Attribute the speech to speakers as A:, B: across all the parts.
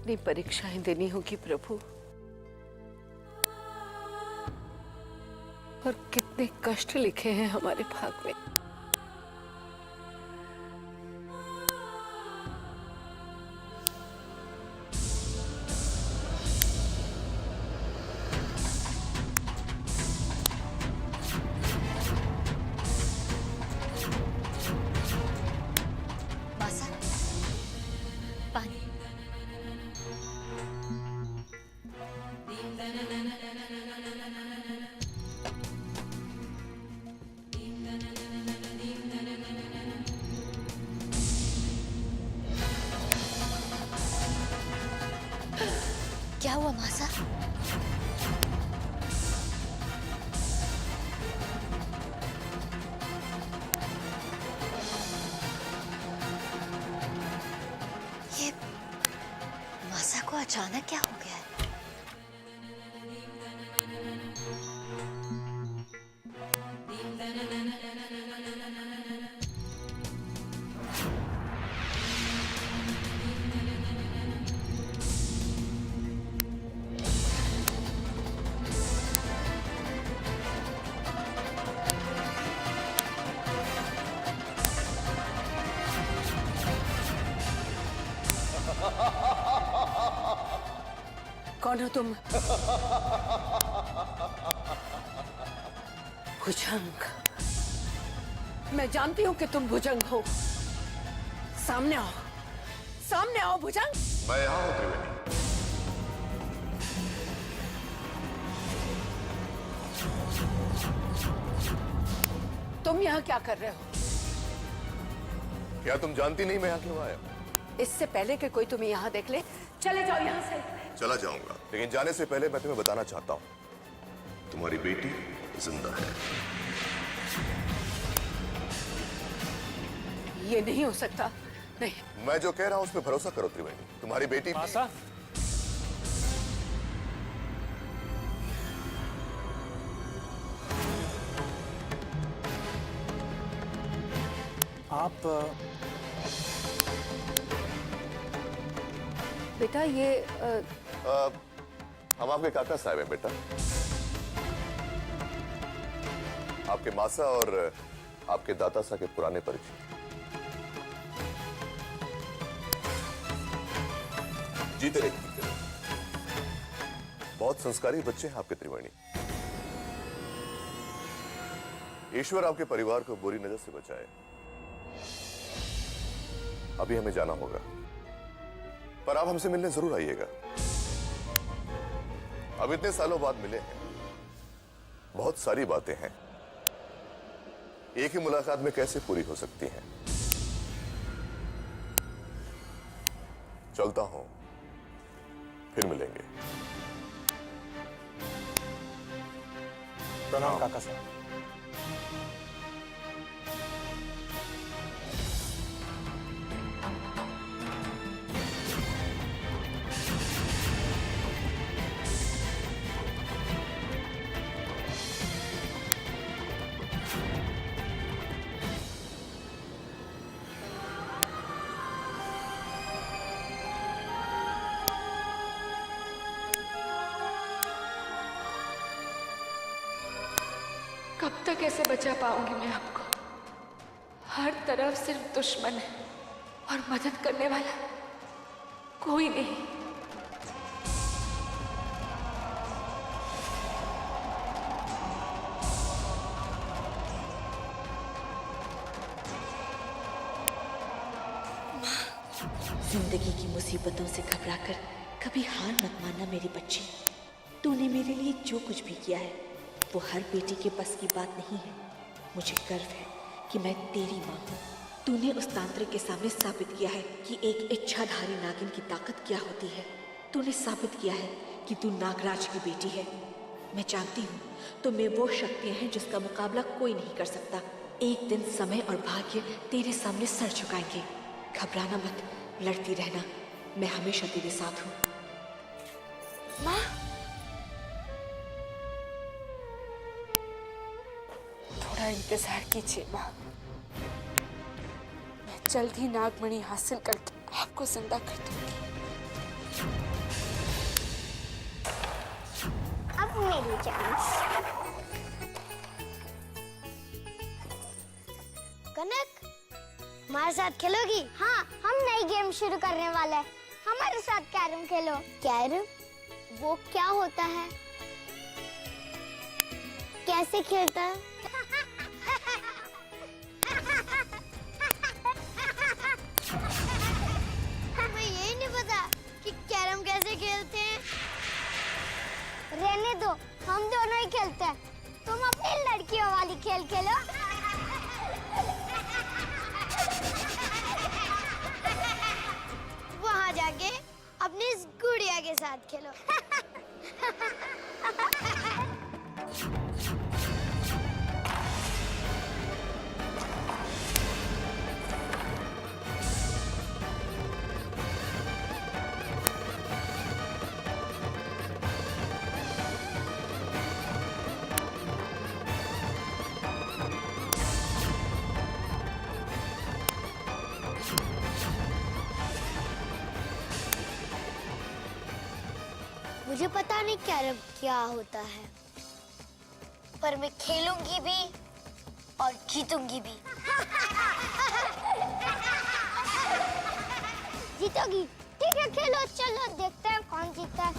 A: कितनी परीक्षाएं देनी होगी प्रभु, और कितने कष्ट लिखे हैं हमारे भाग में।
B: पानी। क्या हुआ मासा? ये मासा को अचानक क्या हो गया है?
A: कौन हो तुम? भुजंग। मैं जानती हूं कि तुम भुजंग हो। सामने आओ, सामने आओ भुजंग।
C: मैं यहाँ हूं त्रिवेणी।
A: तुम यहाँ क्या कर रहे हो?
C: क्या तुम जानती नहीं मैं यहाँ क्यों आया?
A: इससे पहले कि कोई तुम्हें यहाँ देख ले, चले जाओ यहाँ से।
C: चला जाऊंगा, लेकिन जाने से पहले मैं तुम्हें बताना चाहता हूँ, तुम्हारी बेटी जिंदा है।
A: ये नहीं हो सकता। नहीं,
C: मैं जो कह रहा हूँ उस पर भरोसा करो त्रिवेणी, तुम्हारी बेटी।
D: मासा, आप
A: बेटा ये
C: हम आपके काका साहब हैं बेटा। आपके मासा और आपके दादा सा के पुराने परिचय। जीते रहे, जीते रहे। बहुत संस्कारी बच्चे हैं आपके त्रिवेणी। ईश्वर आपके परिवार को बुरी नजर से बचाए। अभी हमें जाना होगा, पर आप हमसे मिलने जरूर आइएगा। अब इतने सालों बाद मिले हैं, बहुत सारी बातें हैं, एक ही मुलाकात में कैसे पूरी हो सकती हैं। चलता हूं, फिर मिलेंगे।
D: प्रणाम काका साहब।
E: कब तक ऐसे बचा पाऊंगी मैं आपको? हर तरफ सिर्फ दुश्मन है और मदद करने वाला कोई नहीं।
B: जिंदगी की मुसीबतों से घबराकर कभी हार मत मानना मेरी बच्ची। तूने मेरे लिए जो कुछ भी किया है वो हर बेटी के बस की बात नहीं है। मुझे गर्व है कि मैं तेरी माँ हूँ। तूने उस तांत्रिक के सामने साबित किया है कि एक इच्छाधारी नागिन की ताकत क्या होती है। तूने साबित किया है कि तू नागराज की बेटी है। मैं जानती हूँ तो में वो शक्तियाँ हैं जिसका मुकाबला कोई नहीं कर सकता। एक दिन समय और भाग्य तेरे सामने सर झुकाएंगे। घबराना मत, लड़ती रहना, मैं हमेशा तेरे साथ हूँ।
E: माँ, थोड़ा इंतजार कीजिए माँ। मैं जल्द ही नागमणि हासिल करके आपको जिंदा कर दूंगी।
D: अब मेरी चांस। कनक, हमारे साथ खेलोगी? हाँ, हम नई गेम शुरू करने वाले हैं। हमारे साथ कैरम खेलो। कैरम? वो क्या होता है? कैसे खेलता है? हमें यही नहीं पता कि कैरम कैसे खेलते हैं। रहने दो, हम दोनों ही खेलते हैं। तुम अपनी लड़कियों वाली खेल खेलो। वहाँ जाके अपनी इस गुड़िया के साथ खेलो। मुझे पता नहीं कैरम क्या होता है, पर मैं खेलूंगी भी और जीतूंगी भी। जीतोगी? ठीक है, खेलो। चलो देखते हैं कौन जीतता है।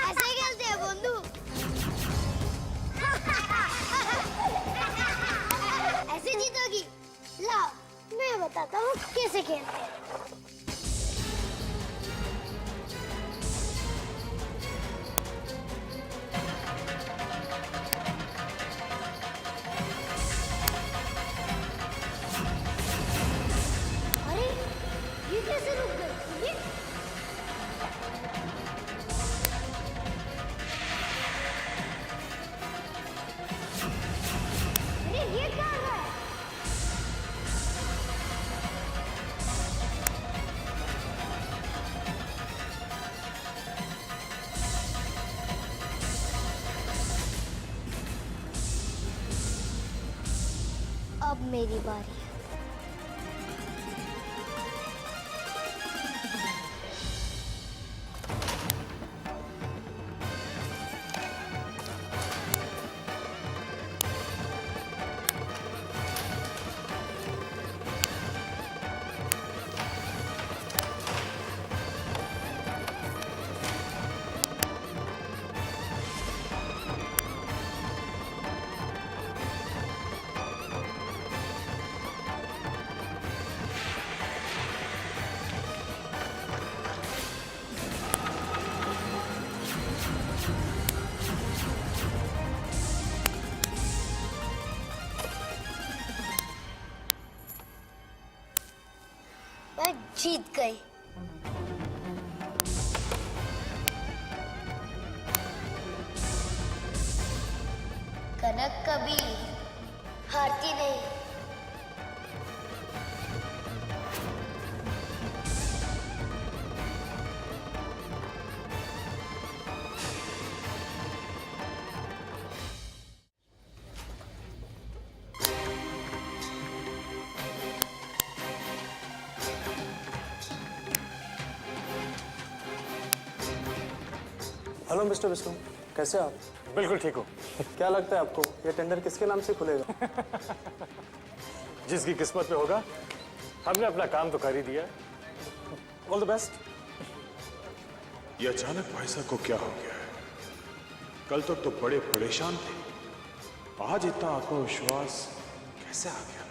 D: ऐसे ही खेलते हैं बंधु। ऐसे जीतोगी? लाओ, मैं बताता हूँ कैसे खेलते हैं। अरे, ये कैसे रुक गई? ये क्या है? अब मेरी बारी है। मैं जीत गई। कनक कभी हारती नहीं।
F: हेलो मिस्टर विष्णु, कैसे आप?
G: बिल्कुल ठीक हो।
F: क्या लगता है आपको ये टेंडर किसके नाम से खुलेगा?
G: जिसकी किस्मत में होगा। हमने अपना काम तो कर ही दिया। All the best.
H: ये अचानक भाई साहब को क्या हो गया है? कल तक तो बड़े परेशान थे, आज इतना आत्मविश्वास कैसे आ गया?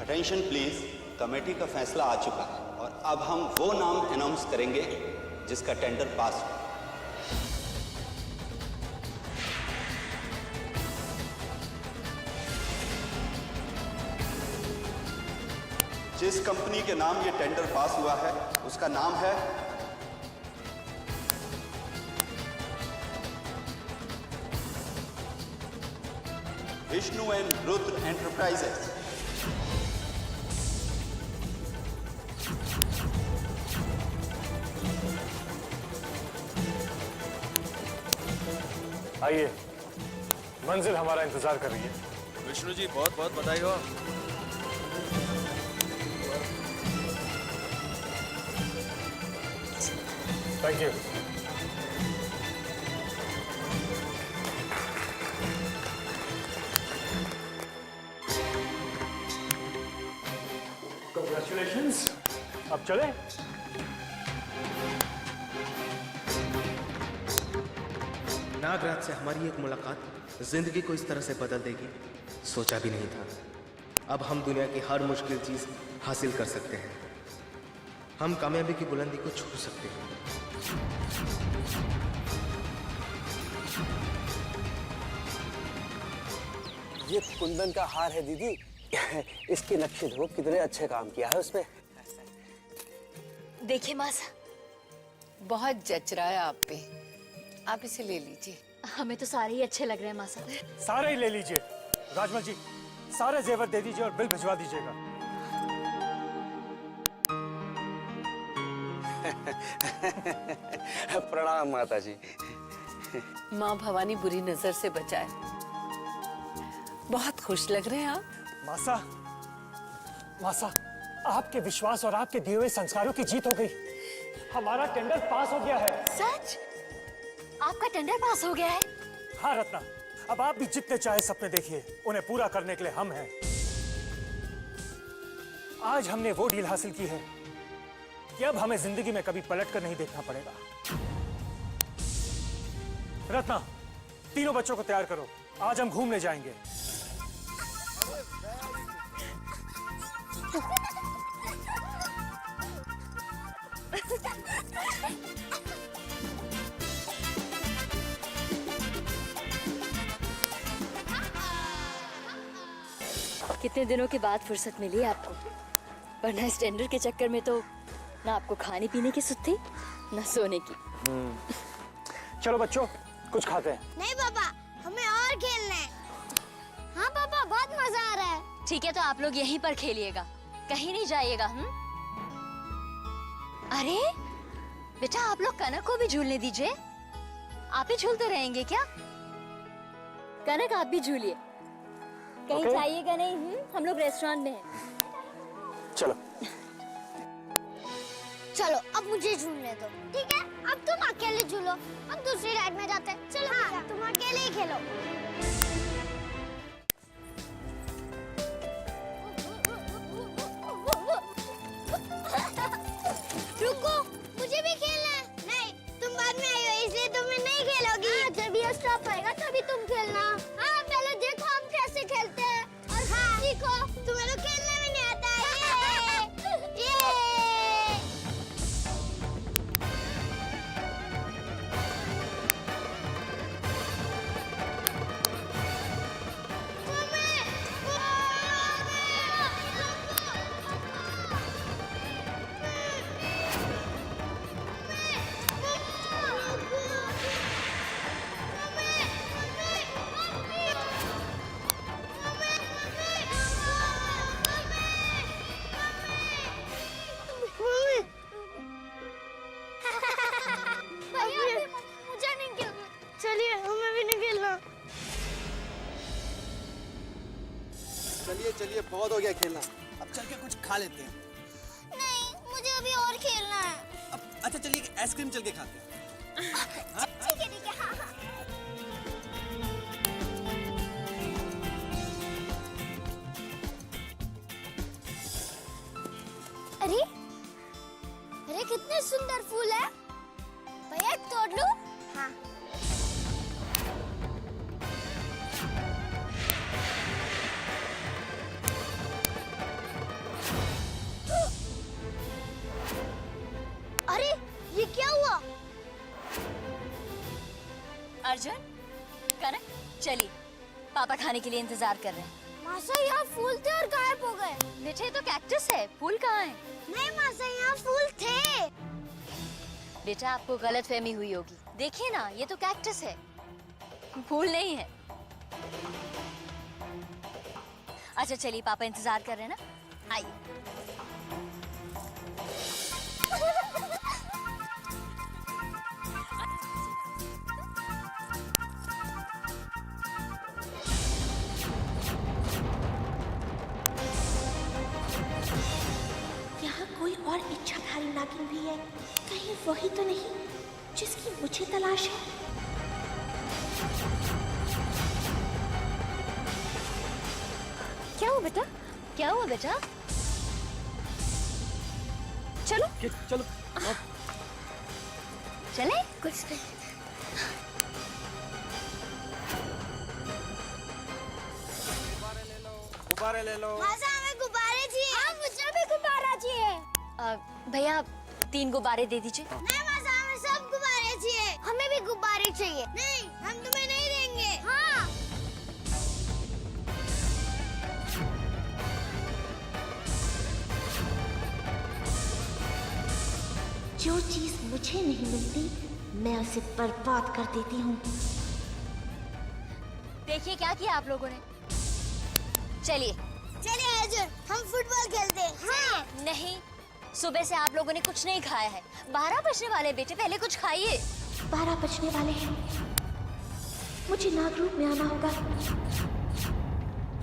I: अटेंशन प्लीज, कमेटी का फैसला आ चुका है और अब हम वो नाम अनाउंस करेंगे जिसका टेंडर पास हो। जिस कंपनी के नाम ये टेंडर पास हुआ है उसका नाम है विष्णु एंड रुद्र एंटरप्राइजेस।
G: आइए, मंजिल हमारा इंतजार कर रही है।
J: विष्णु जी बहुत बहुत बधाई हो।
G: Thank you. Congratulations। अब चले?
J: नागराज से हमारी एक मुलाकात जिंदगी को इस तरह से बदल देगी, सोचा भी नहीं था। अब हम दुनिया की हर मुश्किल चीज हासिल कर सकते हैं। हम कामयाबी की बुलंदी को छू सकते हैं।
F: ये कुंदन का हार है दीदी। इसके नक्शे देखो, कितने अच्छे काम किया है उसमें।
B: देखिए मासा,
A: बहुत जच रहा है आप पे, आप इसे ले लीजिए।
B: हमें तो सारे ही अच्छे लग रहे हैं मासा।
G: सारे ही ले लीजिए। राजमल जी, सारे जेवर दे दीजिए और बिल भिजवा दीजिएगा।
F: प्रणाम माता जी।
A: माँ भवानी बुरी नजर से बचाए। बहुत खुश लग रहे हैं आप।
G: मासा, मासा, आपके विश्वास और आपके दिए हुए संस्कारों की जीत हो गई। हमारा टेंडर पास हो गया है।
B: सच? आपका टेंडर पास हो गया है?
G: हाँ रत्ना, अब आप भी जितने चाहे सपने देखिए, उन्हें पूरा करने के लिए हम हैं। आज हमने वो डील हासिल की है कि अब हमें जिंदगी में कभी पलट कर नहीं देखना पड़ेगा। रत्ना, तीनों बच्चों को तैयार करो, आज हम घूमने जाएंगे।
B: कितने दिनों के बाद फुर्सत मिली है आपको, वरना इस टेंडर के चक्कर में तो ना आपको खाने पीने की सुध थी, ना सोने की।
F: चलो बच्चों, कुछ खाते हैं।
D: नहीं पापा, हमें और खेलना है। हाँ पापा, बहुत मजा आ रहा है।
B: ठीक है, तो आप लोग यहीं पर खेलिएगा, कहीं नहीं जाइएगा। अरे बेटा, आप लोग कनक को भी झूलने दीजिए। आप ही झूलते रहेंगे क्या? कनक, आप भी झूलिए। कहीं जाइएगा नहीं। हम लोग रेस्टोरेंट में हैं।
F: चलो
D: चलो, अब मुझे झूलने दो। ठीक है, अब तुम अकेले झूलो, हम दूसरी राइड में जाते हैं। चलो। हाँ, तुम अकेले ही खेलो। रुको, मुझे भी खेलना है। नहीं, तुम बाद में आई हो, इसलिए तुम नहीं खेलोगी। हाँ, जब ये स्टॉप आएगा तभी तुम खेलना। हाँ, पहले देखो हम कैसे खेलते हैं और हाँ सीखो। तुम्हें तो खेलना भी नहीं आता है।
J: चलिए बहुत हो गया खेलना, अब चल के कुछ खा लेते हैं।
D: नहीं, मुझे अभी और खेलना है।
J: अच्छा चलिए आइसक्रीम चल के खाते हैं।
D: ठीक है ठीक है। हाँ हाँ। अरे अरे, कितने सुंदर फूल है। भैया तोड़ लूं? हाँ। अरे ये क्या हुआ?
B: अर्जुन, कनक, चलिए, पापा खाने के लिए इंतजार कर रहे हैं।
D: मासा, यहाँ फूल थे और गायब हो गए।
B: बेटे, तो कैक्टस है, फूल कहाँ है?
D: नहीं मासा, यहाँ फूल थे।
B: बेटा, आपको गलतफहमी हुई होगी। देखिए ना, ये तो कैक्टस है, फूल नहीं है। अच्छा चलिए, पापा इंतजार कर रहे हैं ना, आइए। कोई और इच्छाधारी नागिन भी है? कहीं वही तो नहीं जिसकी मुझे तलाश है?
D: क्या हुआ बेटा? क्या हुआ बेटा? चलो
F: चलो
D: चले कुछ नहीं।
F: गुब्बारे ले लो।
D: मासा हमें गुब्बारे चाहिए। हाँ मुझे भी गुब्बारा चाहिए।
K: भैया 3 गुब्बारे दे दीजिए।
D: नहीं मासा हमें सब गुब्बारे चाहिए। हमें भी गुब्बारे चाहिए। नहीं हम तुम्हें नहीं देंगे। हाँ
B: जो चीज मुझे नहीं मिलती मैं उसे बर्बाद कर देती हूँ।
K: देखिए क्या किया आप लोगों ने। चलिए
D: चलिए अर्जुन हम फुटबॉल खेलते हैं। हाँ
K: नहीं, सुबह से आप लोगों ने कुछ नहीं खाया है। 12 बजने वाले बेटे, पहले कुछ खाइए।
B: 12 बजने वाले हैं, मुझे नागरूप में आना होगा।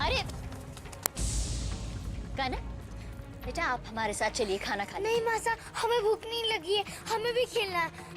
K: अरे कनक बेटा, आप हमारे साथ चलिए खाना खाने।
D: नहीं मासा हमें भूख नहीं लगी है, हमें भी खेलना है।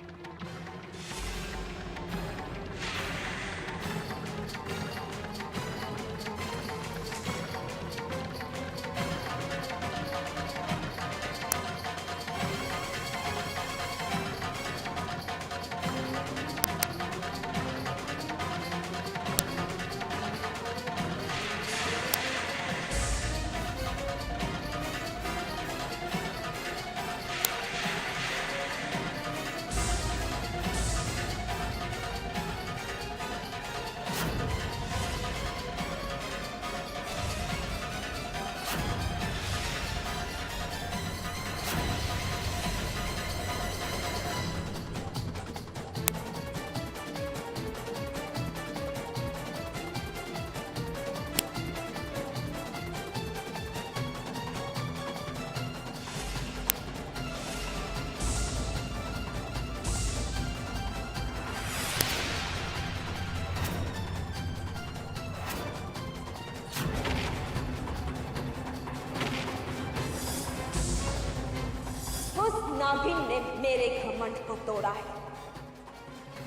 L: उस नागिन ने मेरे घमंड को तोड़ा है।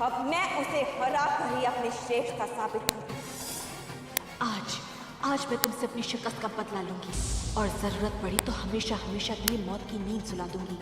L: अब मैं उसे हरा कर ही अपनी श्रेष्ठता साबित करूंगी।
B: आज मैं तुमसे अपनी शिकस्त का बदला लूंगी और जरूरत पड़ी तो हमेशा हमेशा के लिए मौत की नींद सुला दूंगी।